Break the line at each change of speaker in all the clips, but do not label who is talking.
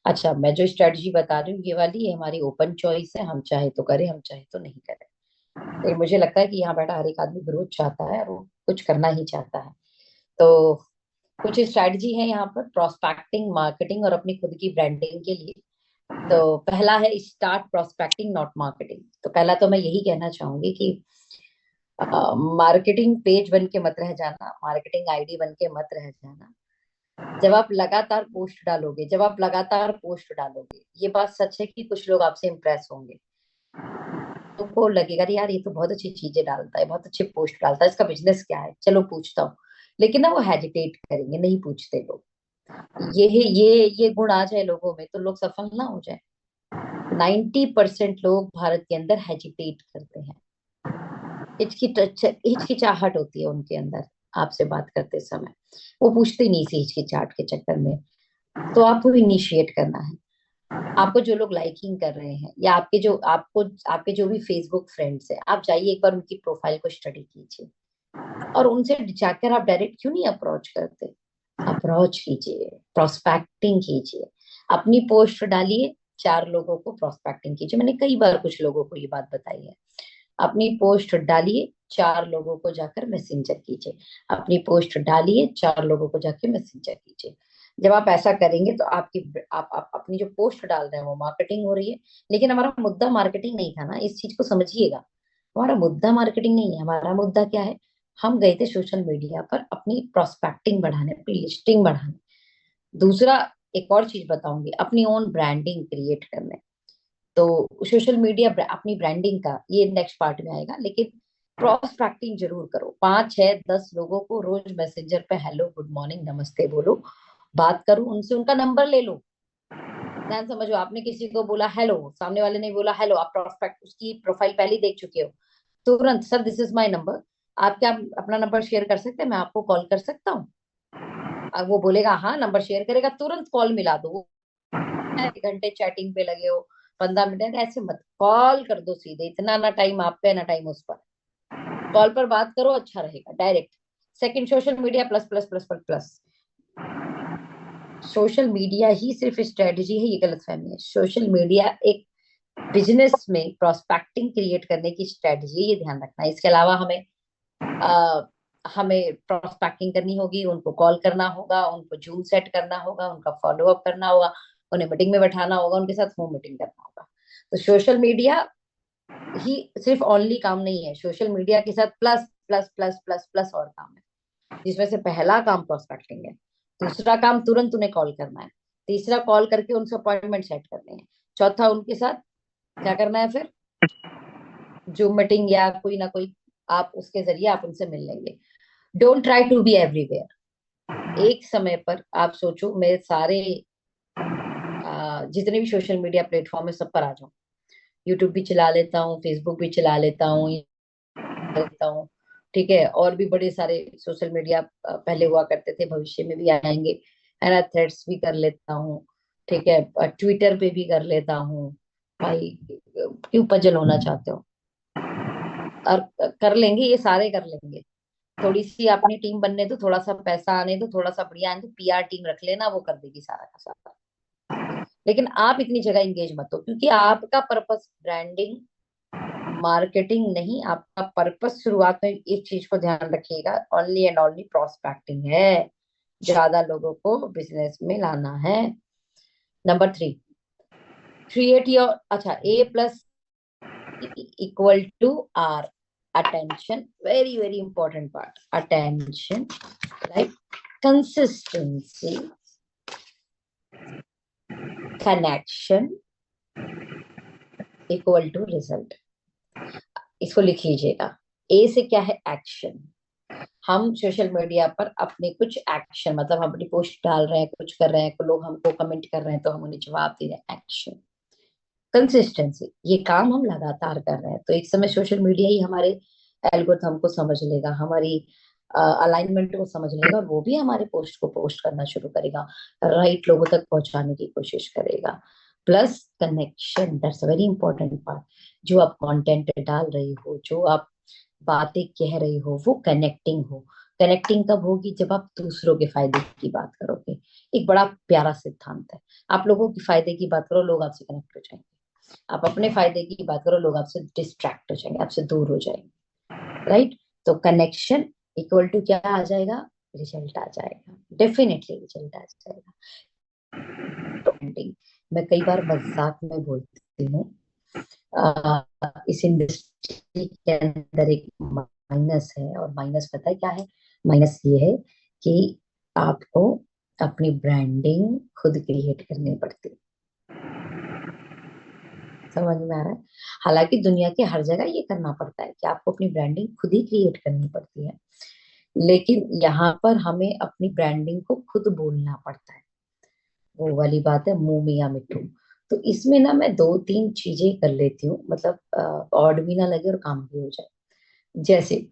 अच्छा, मैं जो स्ट्रेटजी बता रही हूँ ये वाली, ये हमारी ओपन चॉइस है, हम चाहे तो करें, हम चाहे तो नहीं करें। लेकिन मुझे लगता है कि यहाँ बैठा हर एक आदमी ग्रोथ चाहता है और वो कुछ करना ही चाहता है। तो कुछ स्ट्रेटजी है यहाँ पर प्रोस्पेक्टिंग, मार्केटिंग और अपनी खुद की ब्रांडिंग के लिए। तो पहला है स्टार्ट प्रोस्पेक्टिंग नॉट मार्केटिंग। तो पहला तो मैं यही कहना चाहूंगी कि मार्केटिंग पेज बन के मत रह जाना, मार्केटिंग आईडी बन के मत रह जाना। जब आप लगातार पोस्ट डालोगे, जब आप लगातार पोस्ट डालोगे, ये बात सच है कि कुछ लोग आपसे इंप्रेस होंगे। तुमको लगेगा अरे यार ये तो बहुत अच्छी चीजें डालता है, बहुत अच्छे पोस्ट डालता है, इसका बिजनेस क्या है, चलो पूछता हूँ। लेकिन ना वो हेजिटेट करेंगे, नहीं पूछते लोग। ये गुण आ जाए लोगों में तो लोग सफल ना हो जाए। 90% लोग भारत के अंदर हेजिटेट करते हैं। हिचकिचाहट होती है उनके अंदर आपसे बात करते समय। वो पूछते ही नहीं इसी हिचकिचाहट के चक्कर में। तो आपको इनिशिएट करना है। आपको जो लोग लाइकिंग कर रहे हैं या आपके जो भी फेसबुक फ्रेंड्स हैं, आप जाइए एक बार उनकी प्रोफाइल को स्टडी कीजिए और उनसे जाकर आप डायरेक्ट क्यों नहीं अप्रोच करते। अप्रोच कीजिए, प्रोस्पेक्टिंग कीजिए, अपनी पोस्ट डालिए, 4 लोगों को प्रोस्पेक्टिंग कीजिए। मैंने कई बार कुछ लोगों को ये बात बताई है। अपनी पोस्ट डालिए, 4 लोगों को जाकर मैसेंजर कीजिए। अपनी पोस्ट डालिए, 4 लोगों को जाकर मैसेंजर कीजिए। जब आप ऐसा करेंगे तो आप अपनी जो पोस्ट डाल रहे हैं वो मार्केटिंग हो रही है। लेकिन हमारा मुद्दा मार्केटिंग नहीं था ना, इस चीज को समझिएगा। हमारा मुद्दा मार्केटिंग नहीं है, हमारा मुद्दा क्या है। हम गए थे सोशल मीडिया पर अपनी प्रोस्पेक्टिंग बढ़ाने, अपनी लिस्टिंग बढ़ाने। दूसरा, एक और चीज बताऊंगी, अपनी ओन ब्रांडिंग क्रिएट करने। तो सोशल मीडिया अपनी ब्रांडिंग का ये नेक्स्ट पार्ट में आएगा। लेकिन प्रोस्पेक्टिंग जरूर करो, 5 6 10 लोगों को रोज मैसेंजर पे हेलो गुड मॉर्निंग नमस्ते बोलो, बात करो उनसे, उनका नंबर ले लो। ध्यान समझो, आपने किसी को बोला हेलो, सामने वाले ने बोला हेलो, आप प्रोस्पेक्ट उसकी प्रोफाइल पहले ही देख चुके हो। तुरंत sir this is my number, आप क्या अपना नंबर शेयर कर सकते हैं, मैं आपको कॉल कर सकता हूँ। अब वो बोलेगा हाँ, नंबर शेयर करेगा, तुरंत कॉल मिला दो। 1 घंटे चैटिंग पे लगे हो, 15 मिनट, ऐसे मत, कॉल कर दो सीधे। इतना ना टाइम आप पे ना टाइम उस पर। कॉल पर बात करो, अच्छा रहेगा direct. Second, social media plus plus plus plus plus. Social media ही सिर्फ स्ट्रेटजी है, ये गलत फहमी है। सोशल मीडिया एक बिजनेस में प्रोस्पेक्टिंग क्रिएट करने की स्ट्रेटजी, ये ध्यान रखना है। इसके अलावा आ, हमें प्रोस्पेक्टिंग करनी होगी, उनको कॉल करना होगा, उनको जूम सेट करना होगा, उनका फॉलो अप करना होगा, उन्हें मीटिंग में बैठाना होगा, उनके साथ होम मीटिंग करना होगा। तो सोशल मीडिया ही सिर्फ ओनली काम नहीं है, सोशल मीडिया के साथ plus plus plus plus plus और काम है। जिसमें से पहला काम प्रोस्पेक्टिंग है, दूसरा काम तुरंत उन्हें कॉल करना है, तीसरा कॉल करके उनसे अपॉइंटमेंट सेट करने हैं, चौथा उनके साथ क्या करना है फिर, जूम मीटिंग या कोई ना कोई, आप उसके जरिए आप उनसे मिल लेंगे। Don't try to be everywhere. एक समय पर आप सोचो मैं सारे जितने भी सोशल मीडिया प्लेटफॉर्म है सब पर आ जाऊं। यूट्यूब भी चला लेता हूँ, फेसबुक भी चला लेता हूँ, लेता हूँ, ठीक है, और भी बड़े सारे सोशल मीडिया पहले हुआ करते थे, भविष्य में भी आएंगे, है ना। थ्रेड्स भी कर लेता हूँ, ठीक है, ट्विटर पे भी कर लेता हूँ। भाई क्यों पजल होना चाहते हो। और कर लेंगे, ये सारे कर लेंगे। थोड़ी सी अपनी टीम बनने दो, थोड़ा सा पैसा आने दो, थोड़ा सा बढ़िया आने दो, पीआर टीम रख लेना, वो कर देगी सारा का सारा। लेकिन आप इतनी जगह एंगेज मत हो, क्योंकि आपका पर्पस ब्रांडिंग मार्केटिंग नहीं, आपका पर्पस शुरुआत में इस चीज को ध्यान रखिएगा, ओनली एंड ओनली प्रोस्पेक्टिंग है। ज्यादा लोगों को बिजनेस में लाना है। नंबर 3, क्रिएट योर, अच्छा, A plus equal to R, attention, very very important part, attention, right, consistency, connection equal to result. इसको लिख लीजिएगा। ए से क्या है, एक्शन। हम सोशल मीडिया पर अपने कुछ एक्शन, मतलब हम अपनी पोस्ट डाल रहे हैं, कुछ कर रहे हैं, लोग हमको कमेंट कर रहे हैं तो हम उन्हें जवाब दे रहे हैं, एक्शन। कंसिस्टेंसी, ये काम हम लगातार कर रहे हैं तो एक समय सोशल मीडिया ही हमारे एल्गोरिथम को समझ लेगा, हमारी अलाइनमेंट को समझ लेगा, और वो भी हमारे पोस्ट को पोस्ट करना शुरू करेगा, राइट लोगों तक पहुंचाने की कोशिश करेगा। Plus connection, that's very important part. जो आप कंटेंट डाल रही हो, जो आप बातें कह रही हो, वो कनेक्टिंग हो। कनेक्टिंग कब होगी, जब आप दूसरों के फायदे की बात करोगे। एक बड़ा प्यारा सिद्धांत है। आप लोगों की फायदे की बात करो, लोग आपसे कनेक्ट हो जाएंगे। आप अपने फायदे की बात करो, लोग आपसे डिस्ट्रैक्ट हो जाएंगे, आपसे दूर हो जाएंगे। राइट? तो कनेक्शन इक्वल टू क्या आ जाएगा? रिजल्ट आ जाएगा, डेफिनेटली रिजल्ट आ जाएगा। ब्रांडिंग मैं कई बार मजाक में बोलती हूँ, इस इंडस्ट्री के अंदर एक माइनस है, और माइनस पता है क्या है? माइनस ये है कि आपको अपनी ब्रांडिंग खुद क्रिएट करनी पड़ती है। समझ में आ रहा है? हालांकि दुनिया के हर जगह ये करना पड़ता है कि आपको अपनी ब्रांडिंग खुद ही क्रिएट करनी पड़ती है, लेकिन यहाँ पर हमें अपनी ब्रांडिंग को खुद बोलना पड़ता है। वो वाली बात है, मुंह मियां मिट्ठू। तो इसमें ना मैं दो तीन चीजें कर लेती हूँ, मतलब ऑड भी ना लगे और काम भी हो जाए। जैसे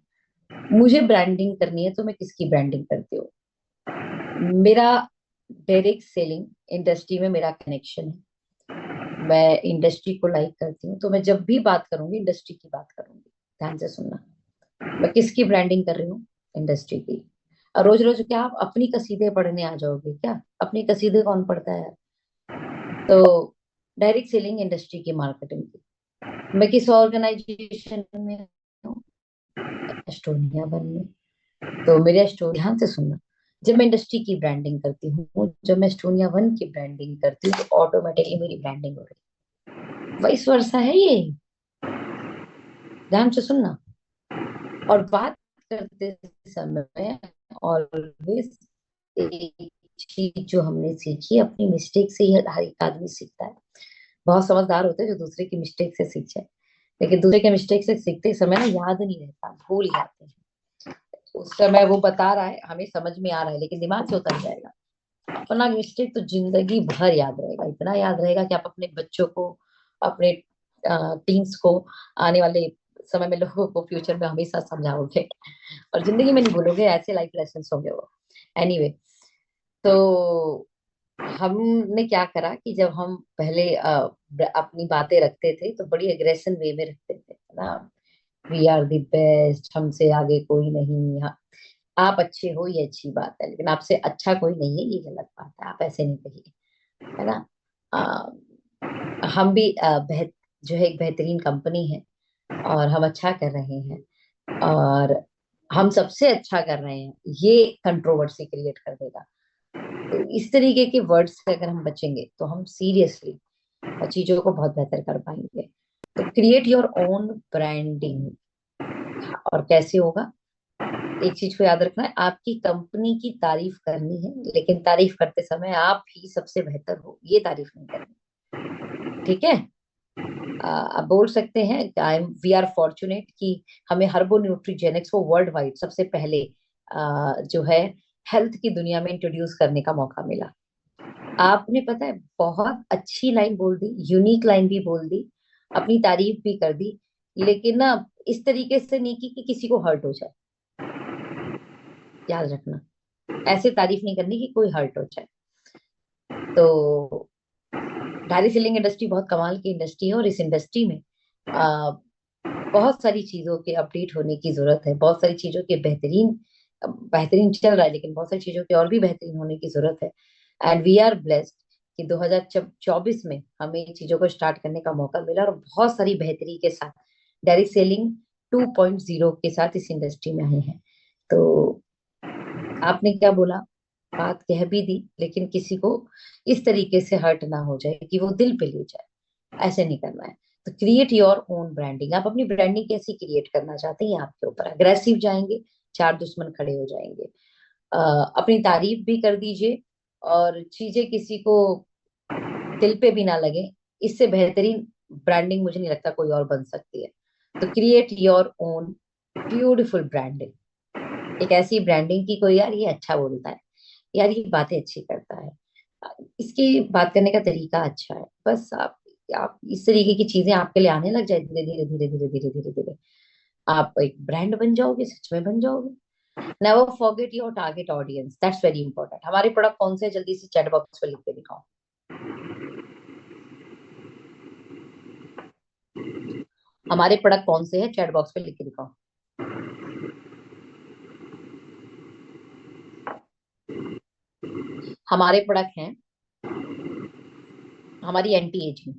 मुझे ब्रांडिंग करनी है तो मैं किसकी ब्रांडिंग करती हूँ? मेरा डायरेक्ट सेलिंग इंडस्ट्री में मेरा कनेक्शन है। मैं इंडस्ट्री को लाइक करती हूँ, तो मैं जब भी बात करूंगी इंडस्ट्री की बात करूंगी। ध्यान से सुनना, मैं किसकी ब्रांडिंग कर रही हूँ? इंडस्ट्री की। और रोज रोज क्या आप अपनी कसीदे पढ़ने आ जाओगे क्या? अपनी कसीदे कौन पढ़ता है यार? तो डायरेक्ट सेलिंग इंडस्ट्री की मार्केटिंग की। मैं किस ऑर्गेनाइजेशन में हूँ? एस्टोनिया वन में। तो मेरे ध्यान से सुनना, जब मैं इंडस्ट्री की ब्रांडिंग करती हूँ, जब मैं एस्टोनिया वन की ब्रांडिंग करती हूँ, तो ऑटोमेटिकली मेरी ब्रांडिंग हो रही है। वाइस वर्सा है ये, ध्यान से सुनना। और बात करते समय ऑलवेज एक चीज जो हमने सीखी, अपनी मिस्टेक से ही हर एक आदमी सीखता है। बहुत समझदार होते हैं जो दूसरे की मिस्टेक से सीख जाए, लेकिन दूसरे के मिस्टेक से सीखते समय ना याद नहीं रहता, भूल जाते हैं। उस समय वो बता रहा है, हमें समझ में आ रहा है, लेकिन दिमाग से उतर जाएगा। अपना मिस्टेक तो जिंदगी भर याद रहेगा, इतना याद रहेगा कि आप अपने बच्चों को, अपने टीम्स को, आने वाले समय में लोगों को फ्यूचर में हमेशा समझाओगे और जिंदगी में नहीं भूलोगे। ऐसे लाइफ लेसन होंगे वो। एनीवे, तो हमने क्या करा कि जब हम पहले अपनी बातें रखते थे तो बड़ी एग्रेशन वे में रखते थे ना। वी आर द बेस्ट, हमसे आगे कोई नहीं। आप अच्छे हो ये अच्छी बात है, लेकिन आपसे अच्छा कोई नहीं है ये गलत बात है, आप ऐसे नहीं कहिए, है ना। हम भी जो है एक बेहतरीन कंपनी है, और हम अच्छा कर रहे हैं, और हम सबसे अच्छा कर रहे हैं, ये कंट्रोवर्सी क्रिएट कर देगा। तो इस तरीके के वर्ड्स से अगर हम बचेंगे तो हम सीरियसली चीजों को बहुत बेहतर कर पाएंगे। तो क्रिएट योर ओन ब्रांडिंग। और कैसे होगा? एक चीज को याद रखना है, आपकी कंपनी की तारीफ करनी है, लेकिन तारीफ करते समय आप ही सबसे बेहतर हो ये तारीफ नहीं करनी। ठीक है? आप बोल सकते हैं I am we are fortunate कि हमें हर्बो न्यूट्रीजेनिक्स को वर्ल्ड वाइड सबसे पहले जो है हेल्थ की दुनिया में इंट्रोड्यूस करने का मौका मिला। आपने पता है बहुत अच्छी लाइन बोल दी, यूनिक लाइन भी बोल दी, अपनी तारीफ भी कर दी, लेकिन ना इस तरीके से नहीं की कि किसी को हर्ट हो जाए। याद रखना, ऐसे तारीफ नहीं करनी कि कोई हर्ट हो जाए। तो डायरी सेलिंग इंडस्ट्री बहुत कमाल की इंडस्ट्री है, और इस इंडस्ट्री में आ, बहुत सारी चीजों के अपडेट होने की जरूरत है, बहुत सारी चीजों के बेहतरीन बेहतरीन चल रहा है, लेकिन बहुत सारी चीजों के और भी बेहतरीन होने की जरूरत है। एंड वी आर ब्लेस्ड कि 2024 में हमें इन चीजों को स्टार्ट करने का मौका मिला, और बहुत सारी बेहतरी के साथ डायरेक्ट सेलिंग 2.0 के साथ इस इंडस्ट्री में आए हैं। तो आपने क्या बोला, बात कह भी दी, लेकिन किसी को इस तरीके से हर्ट ना हो जाए कि वो दिल पे ले जाए, ऐसे नहीं करना है। तो क्रिएट योर ओन ब्रांडिंग। आप अपनी ब्रांडिंग कैसी क्रिएट करना चाहते हैं आपके ऊपर। अग्रेसिव जाएंगे, चार दुश्मन खड़े हो जाएंगे। अपनी तारीफ भी कर दीजिए, और चीजें किसी को दिल पे भी ना लगे, इससे बेहतरीन ब्रांडिंग मुझे नहीं लगता कोई और बन सकती है। तो create your own beautiful branding. एक ऐसी ब्रांडिंग की कोई यार ये अच्छा बोलता है, यार ये बातें अच्छी करता है, इसकी बात करने का तरीका अच्छा है। बस आप इस तरीके की चीजें आपके लिए आने लग जाए, धीरे धीरे धीरे धीरे धीरे धीरे धीरे आप एक ब्रांड बन जाओगे, सच में बन जाओगे। Never forget your target audience, that's very important. हमारे प्रोडक्ट कौन से हैं? जल्दी से चैट बॉक्स पे लिख के दिखाओ। हमारे प्रोडक्ट कौन से हैं? चैट बॉक्स पे लिख के दिखाओ। हमारे प्रोडक्ट हैं, हमारी एंटी एजिंग।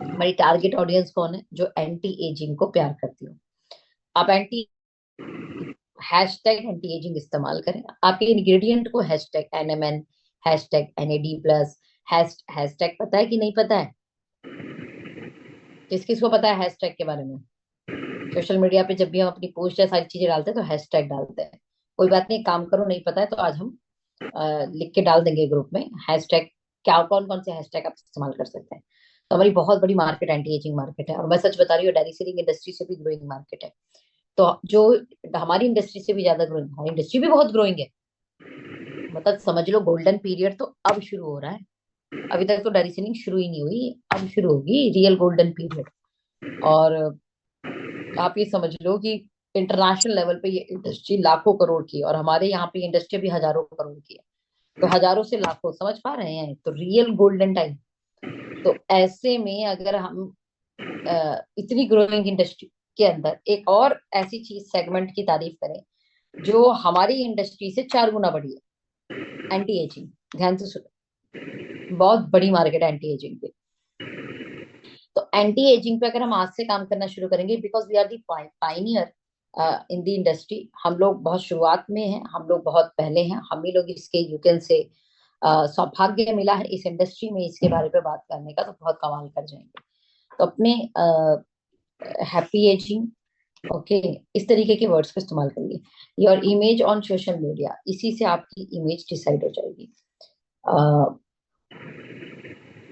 हमारी टारगेट ऑडियंस कौन है? जो एंटी एजिंग को प्यार करती हो। आप एंटी हैशटैग एंटी एजिंग इस्तेमाल करें। आपके इंग्रेडिएंट को hashtag NMN, hashtag NAD+, hashtag पता है कि नहीं पता है? किस किस को पता है हैशटैग के बारे में? सोशल मीडिया पे जब भी हम अपनी पोस्ट या सारी चीजें डालते हैं तो हैशटैग डालते हैं। कोई बात नहीं, काम करो, नहीं पता है तो आज हम लिख के डाल देंगे ग्रुप में हैशटैग। क्या कौन कौन से हैशटैग आप इस्तेमाल कर सकते हैं। तो हमारी बहुत बड़ी मार्केट एंटी एजिंग मार्केट है, और मैं सच बता रही हूँ, डेयरी सेलिंग इंडस्ट्री से भी ग्रोइंग मार्केट है। तो जो हमारी इंडस्ट्री से भी ज्यादा ग्रोइंग, हमारी इंडस्ट्री भी बहुत ग्रोइंग है। मतलब समझ लो गोल्डन पीरियड तो अब शुरू हो रहा है। अभी तक तो डेयरी सेलिंग शुरू ही नहीं हुई, अब शुरू होगी रियल गोल्डन पीरियड। और आप ये समझ लो कि इंटरनेशनल लेवल पे ये इंडस्ट्री लाखों करोड़ की है, और हमारे यहाँ पे इंडस्ट्री भी हजारों करोड़ की है। तो हजारों से लाखों, समझ पा रहे हैं? तो रियल गोल्डन टाइम। तो ऐसे में अगर हम इतनी ग्रोइंग इंडस्ट्री के अंदर एक और ऐसी चीज सेगमेंट की तारीफ करें जो हमारी इंडस्ट्री से 4 गुना बड़ी है, एंटी एजिंग। ध्यान से सुनो, बहुत बड़ी मार्केट है एंटी एजिंग पे। तो एंटी एजिंग पे अगर हम आज से काम करना शुरू करेंगे, because we are the pioneer in the industry. हम लोग बहुत शुरुआत में हैं, हम लोग बहुत पहले हैं, हम ही लोग इसके यू कैन से सौभाग्य मिला है इस इंडस्ट्री में इसके बारे में बात करने का, तो बहुत कमाल कर जाएंगे। तो अपने हैप्पी एजिंग, ओके, इस तरीके के वर्ड्स को इस्तेमाल करिए। Your image on social media, इसी से आपकी इमेज डिसाइड हो जाएगी। uh,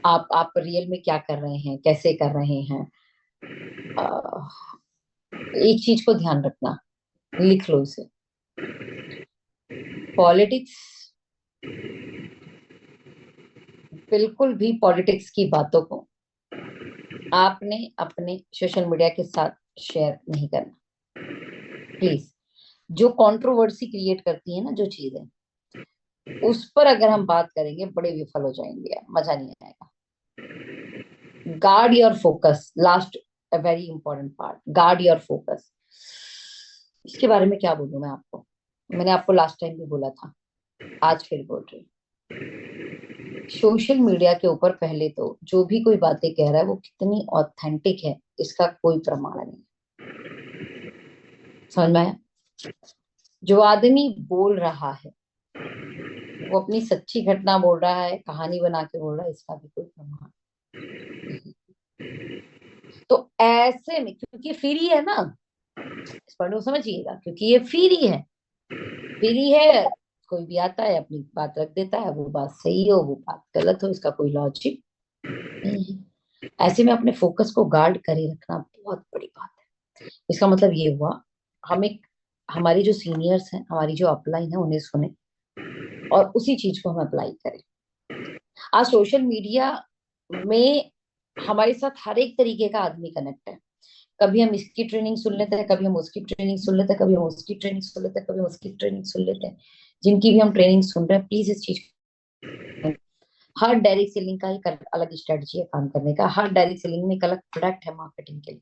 आप रियल में क्या कर रहे हैं, कैसे कर रहे हैं। एक चीज को ध्यान रखना, लिख लो इसे। पॉलिटिक्स, बिल्कुल भी पॉलिटिक्स की बातों को आपने अपने सोशल मीडिया के साथ शेयर नहीं करना, प्लीज। जो कंट्रोवर्सी क्रिएट करती है ना जो चीजें, उस पर अगर हम बात करेंगे बड़े विफल हो जाएंगे यार, मजा नहीं आएगा। Guard your focus, last a very important part, guard your focus. इसके बारे में क्या बोलूं मैं आपको? मैंने आपको लास्ट टाइम भी बोला था, आज फिर बोल रही हूँ। सोशल मीडिया के ऊपर पहले तो जो भी कोई बातें कह रहा है वो कितनी ऑथेंटिक है इसका कोई प्रमाण नहीं। समझ में आया? जो आदमी बोल रहा है वो अपनी सच्ची घटना बोल रहा है, कहानी बना के बोल रहा है, इसका भी कोई प्रमाण नहीं। तो ऐसे में, क्योंकि फ्री है ना, इस पॉइंट को समझिएगा, क्योंकि ये फ्री है, फ्री है। कोई भी आता है अपनी बात रख देता है, वो बात सही हो वो बात गलत हो, इसका कोई लॉजिक नहीं है। ऐसे में अपने फोकस को गार्ड करे रखना बहुत बड़ी बात है। इसका मतलब ये हुआ, हम एक, हमारी जो सीनियर्स हैं, हमारी जो अपलाइन है, उन्हें सुने और उसी चीज को हम अप्लाई करें। आज सोशल मीडिया में हमारे साथ हर एक तरीके का आदमी कनेक्ट है। कभी हम इसकी ट्रेनिंग सुन लेते हैं, कभी हम उसकी ट्रेनिंग सुन लेते हैं, कभी हम उसकी ट्रेनिंग सुन लेते हैं, कभी हम उसकी ट्रेनिंग सुन लेते हैं। जिनकी भी हम ट्रेनिंग सुन रहे हैं, प्लीज इस चीज, हर डायरेक्ट सेलिंग का एक अलग स्ट्रेटजी है काम करने का, हर डायरेक्ट सेलिंग में एक अलग प्रोडक्ट है मार्केटिंग के लिए,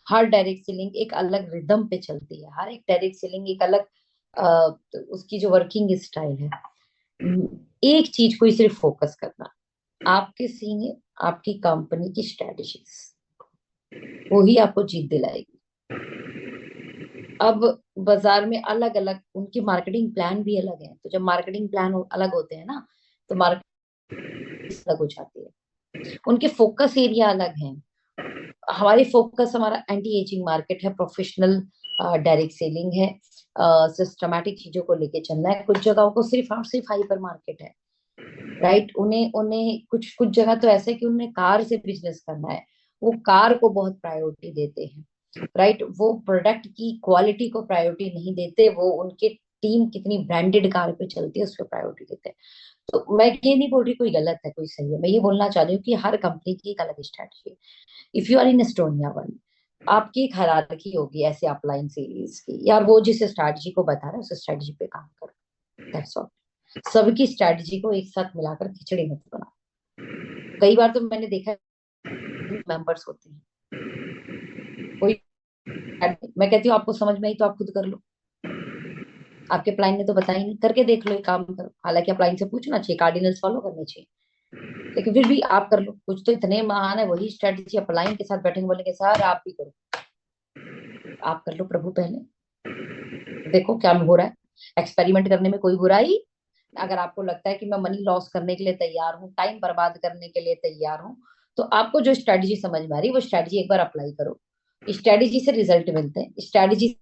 हर डायरेक्ट सेलिंग एक अलग रिदम पे चलती है, हर एक डायरेक्ट सेलिंग एक अलग उसकी जो वर्किंग स्टाइल है। एक चीज को ही सिर्फ फोकस करना, आपके सीनियर, आपकी कंपनी की स्ट्रेटजीज, वो ही आपको जीत दिलाएगी। अब बाजार में अलग अलग उनकी मार्केटिंग प्लान भी अलग है, तो जब मार्केटिंग प्लान अलग होते हैं ना, तो मार्केटिंग अलग हो जाती है, उनके फोकस एरिया अलग है। हमारी फोकस, हमारा एंटी एजिंग मार्केट है, प्रोफेशनल डायरेक्ट सेलिंग है, सिस्टमैटिक चीजों को लेके चलना है। कुछ जगहों को सिर्फ और सिर्फ हाइपर मार्केट है, राइट। उन्हें उन्हें कुछ कुछ जगह तो ऐसा है कि उन्हें कार से बिजनेस करना है, वो कार को बहुत प्रायोरिटी देते हैं, राइट। वो प्रोडक्ट की क्वालिटी को प्रायोरिटी नहीं देते, वो उनके टीम कितनी ब्रांडेड कार पे चलती है उस पर प्रायोरिटी देते हैं। तो मैं ये नहीं बोल रही कोई गलत है कोई सही है, मैं ये बोलना चाह रही हूँ कि हर कंपनी की एक अलग स्ट्रेटजी है। If you are in Estonia one, आपकी एक हायरार्की होगी ऐसे अपलाइन सीरीज की, यार वो जिस स्ट्रेटजी को बता रहा है उस स्ट्रेटजी पे काम करो, दैट्स ऑल। सबकी स्ट्रेटजी को एक साथ मिलाकर खिचड़ी मत बना। कई बार तो मैंने देखा है मेंबर्स होते हैं, कोई, मैं कहती हूँ आपको समझ में आई तो आप खुद कर लो। आपके अपलाइन ने तो बताया ही नहीं। करके देख लो, एक काम करो, हालांकि अपलाइन से पूछना चाहिए, कार्डिनल्स फॉलो करने चाहिए, लेकिन फिर भी आप कर लो। कुछ तो इतने महान है, वही स्ट्रेटेजी अपलाइन के साथ बैठेंगे, बोलेंगे सर आप भी करो। आप कर लो प्रभु पहले, देखो क्या हो रहा है। एक्सपेरिमेंट करने में कोई बुराई। अगर आपको लगता है कि मैं मनी लॉस करने के लिए तैयार हूँ, टाइम बर्बाद करने के लिए तैयार हूँ, तो आपको जो स्ट्रेटजी समझ में आ रही है वो स्ट्रेटजी एक बार अप्लाई करो। स्ट्रेटजी से रिजल्ट मिलते हैं, स्ट्रेटजी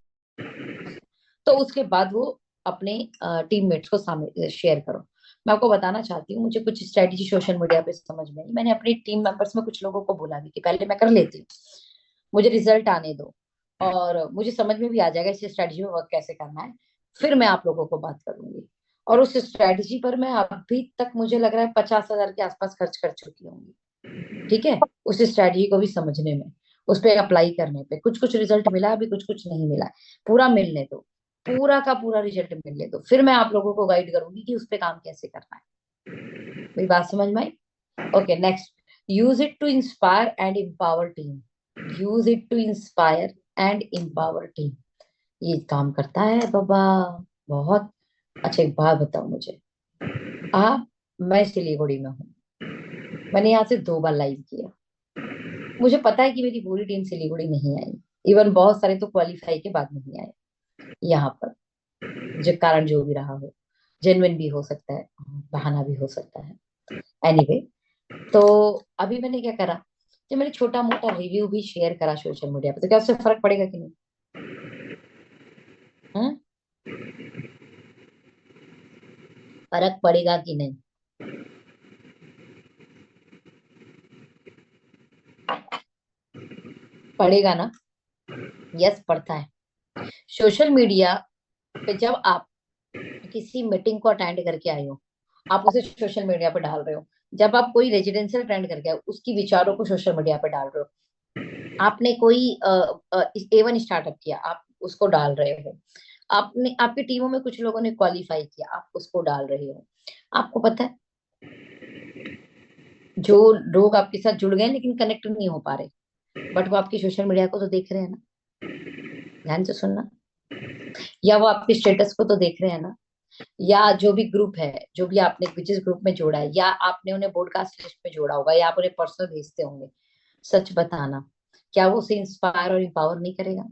तो उसके बाद वो अपने टीममेट्स को सामने शेयर करो। मैं आपको बताना चाहती हूँ, मुझे कुछ स्ट्रेटजी सोशल मीडिया पे समझ में आई। मैंने अपनी टीम मेंबर्स में कुछ लोगों को बोला भी कि पहले मैं कर लेती हूँ, मुझे रिजल्ट आने दो, और मुझे समझ में भी आ जाएगा इस स्ट्रेटजी में वर्क कैसे करना है, फिर मैं आप लोगों को बात करूंगी। और उस स्ट्रेटजी पर मैं अभी तक मुझे लग रहा है 50,000 के आसपास खर्च कर चुकी होंगी। ठीक है, उस स्ट्रेटजी को भी समझने में, उस पर अप्लाई करने पे कुछ कुछ रिजल्ट मिला, अभी कुछ कुछ नहीं मिला है। पूरा मिलने दो, पूरा का पूरा रिजल्ट मिलने दो, फिर मैं आप लोगों को गाइड करूंगी कि उस पे काम कैसे करना है। मेरी बात समझ में आई? Okay, next, use it to inspire and empower team. Use it to inspire and empower team, ये काम करता है बाबा, बहुत। अच्छा एक बात बताओ मुझे, आप, मैं सिलीगुड़ी में हूँ, मैंने यहाँ से 2 बार लाइव किया। मुझे पता है कि मेरी पूरी टीम सिलीगुड़ी नहीं आई, इवन बहुत सारे तो क्वालिफाई के बाद नहीं आए यहाँ पर, जो कारण जो भी रहा हो, जेन्युइन भी हो सकता है, बहाना भी हो सकता है। एनीवे, तो अभी मैंने क्या करा, कि मैंने छोटा मोटा रिव्यू भी शेयर करा सोशल मीडिया पे, तो क्या उससे फर्क पड़ेगा कि नहीं? हम्म? फर्क पड़ेगा कि नहीं? पड़ेगा ना? यस, पड़ता है। सोशल मीडिया पे जब आप किसी मीटिंग को अटेंड करके आए हो, आप उसे सोशल मीडिया पे डाल रहे हो। जब आप कोई रेजिडेंशियल अटेंड करके आए हो, उसकी विचारों को सोशल मीडिया पे डाल रहे हो। आपने कोई A1 स्टार्टअप किया, आप उसको डाल रहे हो। आपने, आपकी टीमों में कुछ लोगों ने क्वालिफाई किया, आप उसको डाल रहे हो। आपको पता है, जो लोग आपके साथ जुड़ गए लेकिन कनेक्ट नहीं हो पा रहे, बट वो आपकी सोशल मीडिया को तो देख रहे हैं ना, ध्यान से सुनना, या वो आपके स्टेटस को तो देख रहे हैं ना, या जो भी ग्रुप है, जो भी आपने जिस ग्रुप में जोड़ा है, या आपने उन्हें ब्रॉडकास्ट लिस्ट में जोड़ा होगा, या आप उन्हें पर्सनल भेजते होंगे। सच बताना, क्या वो उसे इंस्पायर और इंपावर नहीं करेगा?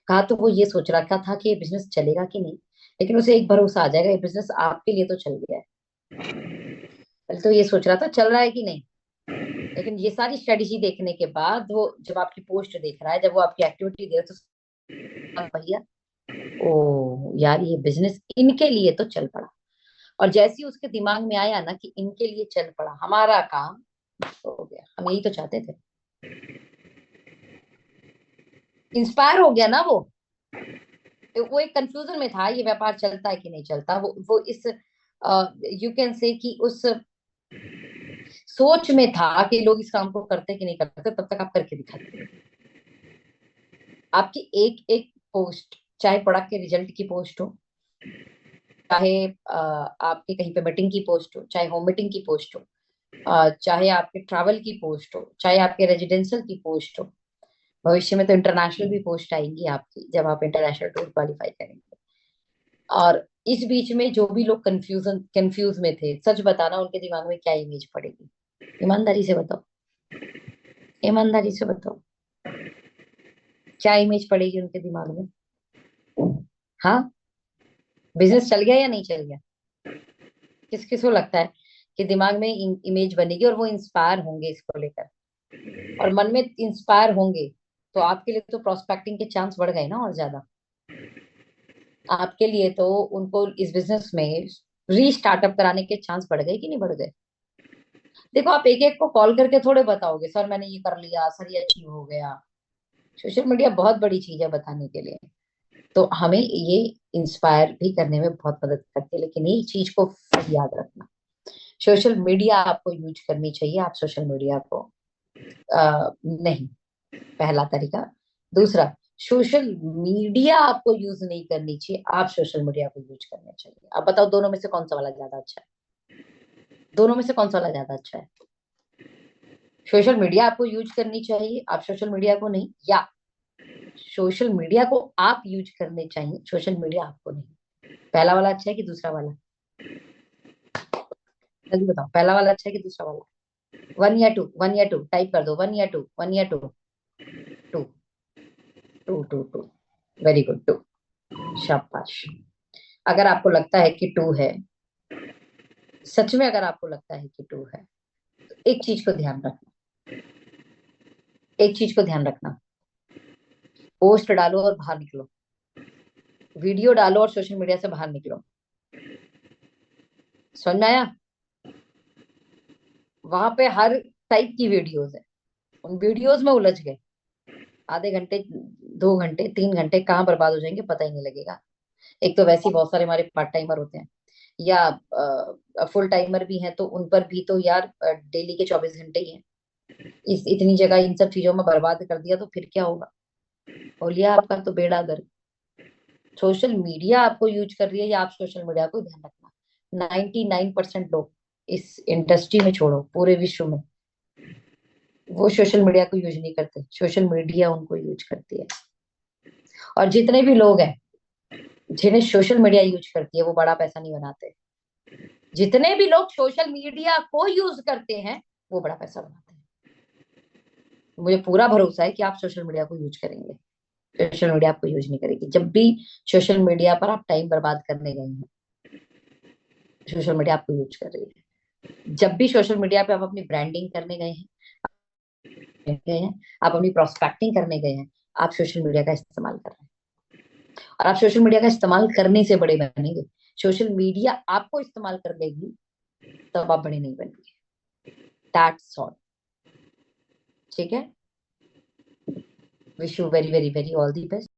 कहा तो वो ये सोच रखा था कि ये बिजनेस चलेगा कि नहीं, लेकिन उसे एक भरोसा आ जाएगा, ये बिजनेस आपके लिए तो चल गया है। पहले तो ये सोच रहा था चल रहा है कि नहीं, लेकिन ये सारी स्ट्रेटेजी देखने के बाद वो जब आपकी पोस्ट देख रहा है, जब वो आपकी एक्टिविटी देख रहा है, तो भैया, ओ यार, ये बिजनेस इनके लिए तो चल पड़ा। और जैसे ही उसके दिमाग में आया ना कि इनके लिए चल पड़ा, हमारा काम हो गया, हम यही तो चाहते थे। इंस्पायर हो गया ना वो एक कंफ्यूजन में था, ये व्यापार चलता है कि नहीं चलता। वो इस यू कैन से कि उस सोच में था कि लोग इस काम को करते कि नहीं करते, तब तक आप करके दिखाते। आपकी एक एक पोस्ट, चाहे प्रोडक्ट के रिजल्ट की पोस्ट हो, चाहे आपके कहीं पे मीटिंग की पोस्ट हो, चाहे होम मीटिंग की पोस्ट हो, चाहे आपके ट्रैवल की पोस्ट हो, चाहे आपके रेजिडेंशियल की पोस्ट हो, भविष्य में तो इंटरनेशनल भी पोस्ट आएंगी आपकी जब आप इंटरनेशनल टूर क्वालिफाई करेंगे। और इस बीच में जो भी लोग कंफ्यूज में थे, सच बताना उनके दिमाग में क्या इमेज पड़ेगी? ईमानदारी से बताओ, ईमानदारी से बताओ, क्या इमेज पड़ेगी उनके दिमाग में? हाँ, बिजनेस चल गया या नहीं चल गया? किस किस को लगता है कि दिमाग में इमेज बनेगी और वो इंस्पायर होंगे इसको लेकर, और मन में इंस्पायर होंगे, तो आपके लिए तो प्रोस्पेक्टिंग के चांस बढ़ गए ना और ज्यादा। आपके लिए तो उनको इस बिजनेस में रीस्टार्टअप कराने के चांस बढ़ गए कि नहीं बढ़ गए? देखो, आप एक एक को कॉल करके थोड़े बताओगे सर मैंने ये कर लिया, सर ये अचीव हो गया। सोशल मीडिया बहुत बड़ी चीज है बताने के लिए, तो हमें ये इंस्पायर भी करने में बहुत मदद करती है, लेकिन ये चीज को फिर याद रखना, सोशल मीडिया आपको यूज करनी चाहिए, आप सोशल मीडिया को नहीं, पहला तरीका। दूसरा, सोशल मीडिया आपको यूज नहीं करनी चाहिए, आप सोशल मीडिया को यूज करना चाहिए। अब बताओ दोनों में से कौन सा वाला ज्यादा अच्छा है? दोनों में से कौन सा वाला ज्यादा अच्छा है? सोशल मीडिया आपको यूज करनी चाहिए, आप सोशल मीडिया को नहीं, या सोशल मीडिया को आप यूज करने चाहिए, सोशल मीडिया आपको नहीं? पहला वाला अच्छा है कि दूसरा वाला? जल्दी बताओ, पहला वाला अच्छा है कि दूसरा वाला? वन या टू, वन या टू, टाइप कर दो, वन या टू, वन या two. Two, two, two, two. Very good, two. शाबाश। अगर आपको लगता है कि टू है, सच में अगर आपको लगता है कि टू है, तो एक चीज को ध्यान रखना, एक चीज को ध्यान रखना। पोस्ट डालो और बाहर निकलो, वीडियो डालो और सोशल मीडिया से बाहर निकलो। समझ में आया? वहां पे हर टाइप की वीडियोस है, उन वीडियोस में उलझ गए, आधे घंटे, 2 घंटे, 3 घंटे कहाँ बर्बाद हो जाएंगे पता ही नहीं लगेगा। एक तो वैसे ही बहुत सारे हमारे पार्ट टाइमर होते हैं, या फुल टाइमर भी हैं, तो उन पर भी तो यार डेली के 24 घंटे ही हैं। इस इतनी जगह इन सब चीजों में बर्बाद कर दिया तो फिर क्या होगा? हो लिया आपका तो बेड़ा गर्क। सोशल मीडिया आपको यूज कर रही है या आप सोशल मीडिया को? ध्यान रखना, 99% लोग इस इंडस्ट्री में, छोड़ो पूरे विश्व में, वो सोशल मीडिया को यूज नहीं करते, सोशल मीडिया उनको यूज करती है। और जितने भी लोग हैं जिन्हें सोशल मीडिया यूज करती है, वो बड़ा पैसा नहीं बनाते। जितने भी लोग सोशल मीडिया को यूज करते हैं, वो बड़ा पैसा बनाते हैं। मुझे पूरा भरोसा है कि आप सोशल मीडिया को यूज करेंगे, सोशल मीडिया आपको यूज नहीं करेगी। जब भी सोशल मीडिया पर आप टाइम बर्बाद करने गए हैं, सोशल मीडिया आपको यूज कर रही है। जब भी सोशल मीडिया पे आप अपनी ब्रांडिंग करने गए हैं, आप अपनी प्रोस्पेक्टिंग करने गए हैं, आप सोशल मीडिया का इस्तेमाल कर रहे हैं। और आप सोशल मीडिया का इस्तेमाल करने से बड़े बनेंगे, सोशल मीडिया आपको इस्तेमाल कर लेगी, तब आप बड़े नहीं बनेंगे। That's all. ठीक है? Wish you very very very all the best.